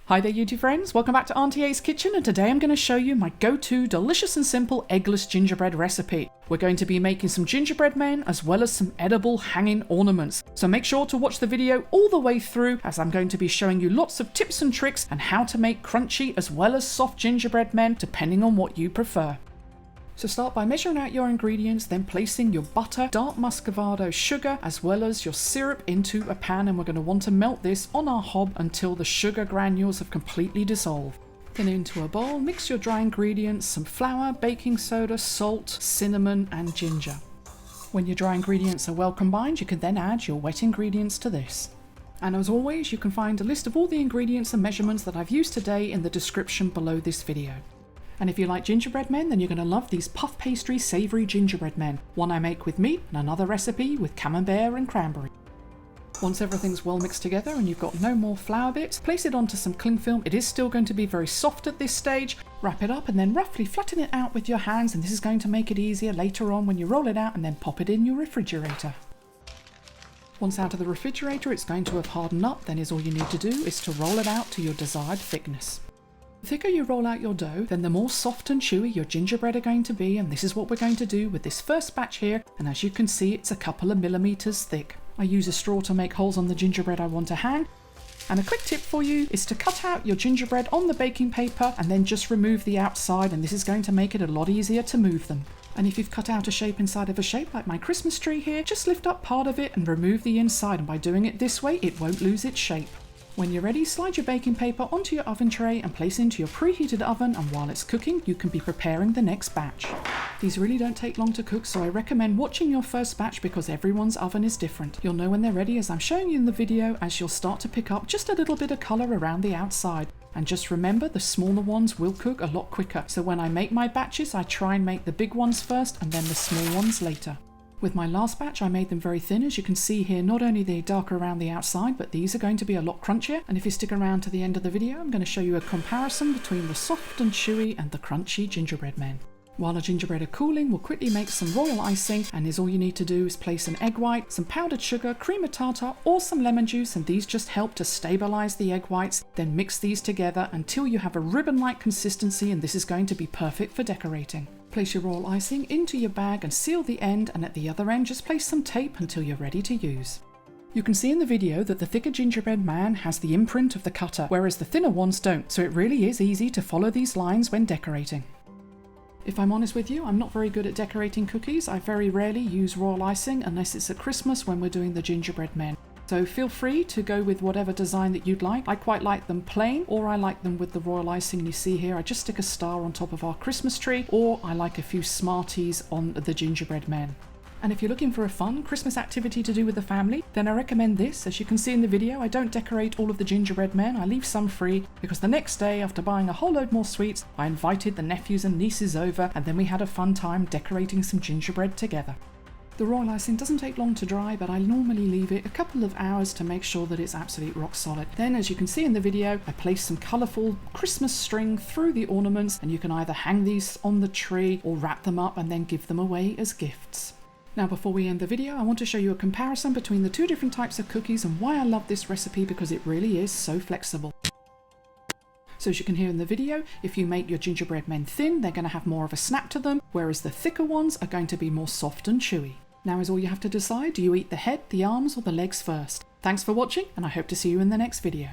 Hi there YouTube friends, welcome back to Auntie's Kitchen, and today I'm going to show you my go-to delicious and simple eggless gingerbread recipe. We're going to be making some gingerbread men as well as some edible hanging ornaments. So make sure to watch the video all the way through, as I'm going to be showing you lots of tips and tricks on how to make crunchy as well as soft gingerbread men depending on what you prefer. So start by measuring out your ingredients, then placing your butter, dark muscovado, sugar, as well as your syrup into a pan, and we're going to want to melt this on our hob until the sugar granules have completely dissolved. Then into a bowl, mix your dry ingredients, some flour, baking soda, salt, cinnamon and ginger. When your dry ingredients are well combined, you can then add your wet ingredients to this. And as always, you can find a list of all the ingredients and measurements that I've used today in the description below this video. And if you like gingerbread men, then you're going to love these puff pastry savoury gingerbread men. One I make with meat and another recipe with camembert and cranberry. Once everything's well mixed together and you've got no more flour bits, place it onto some cling film. It is still going to be very soft at this stage. Wrap it up and then roughly flatten it out with your hands, and this is going to make it easier later on when you roll it out and then pop it in your refrigerator. Once out of the refrigerator, it's going to have hardened up. Then all you need to do is to roll it out to your desired thickness. The thicker you roll out your dough, then the more soft and chewy your gingerbread are going to be, and this is what we're going to do with this first batch here, and as you can see, it's a couple of millimeters thick. I use a straw to make holes on the gingerbread I want to hang, and a quick tip for you is to cut out your gingerbread on the baking paper and then just remove the outside, and this is going to make it a lot easier to move them. And if you've cut out a shape inside of a shape like my Christmas tree here, just lift up part of it and remove the inside, and by doing it this way it won't lose its shape. When you're ready, slide your baking paper onto your oven tray and place into your preheated oven, and while it's cooking, you can be preparing the next batch. These really don't take long to cook, so I recommend watching your first batch because everyone's oven is different. You'll know when they're ready as I'm showing you in the video, as you'll start to pick up just a little bit of colour around the outside. And just remember, the smaller ones will cook a lot quicker, so when I make my batches, I try and make the big ones first and then the small ones later. With my last batch, I made them very thin. As you can see here, not only are they darker around the outside, but these are going to be a lot crunchier. And if you stick around to the end of the video, I'm going to show you a comparison between the soft and chewy and the crunchy gingerbread men. While the gingerbread are cooling, we'll quickly make some royal icing, and all you need to do is place an egg white, some powdered sugar, cream of tartar, or some lemon juice, and these just help to stabilize the egg whites. Then mix these together until you have a ribbon-like consistency, and this is going to be perfect for decorating. Place your royal icing into your bag and seal the end, and at the other end just place some tape until you're ready to use. You can see in the video that the thicker gingerbread man has the imprint of the cutter, whereas the thinner ones don't, so it really is easy to follow these lines when decorating. If I'm honest with you, I'm not very good at decorating cookies. I very rarely use royal icing unless it's at Christmas when we're doing the gingerbread men. So feel free to go with whatever design that you'd like. I quite like them plain, or I like them with the royal icing. You see here, I just stick a star on top of our Christmas tree, or I like a few Smarties on the gingerbread men. And if you're looking for a fun Christmas activity to do with the family, then I recommend this. As you can see in the video, I don't decorate all of the gingerbread men. I leave some free because the next day, after buying a whole load more sweets, I invited the nephews and nieces over, and then we had a fun time decorating some gingerbread together. The royal icing doesn't take long to dry, but I normally leave it a couple of hours to make sure that it's absolutely rock solid. Then, as you can see in the video, I place some colourful Christmas string through the ornaments, and you can either hang these on the tree or wrap them up and then give them away as gifts. Now, before we end the video, I want to show you a comparison between the two different types of cookies and why I love this recipe, because it really is so flexible. So as you can hear in the video, if you make your gingerbread men thin, they're going to have more of a snap to them, whereas the thicker ones are going to be more soft and chewy. Now is all you have to decide: do you eat the head, the arms, or the legs first? Thanks for watching, and I hope to see you in the next video.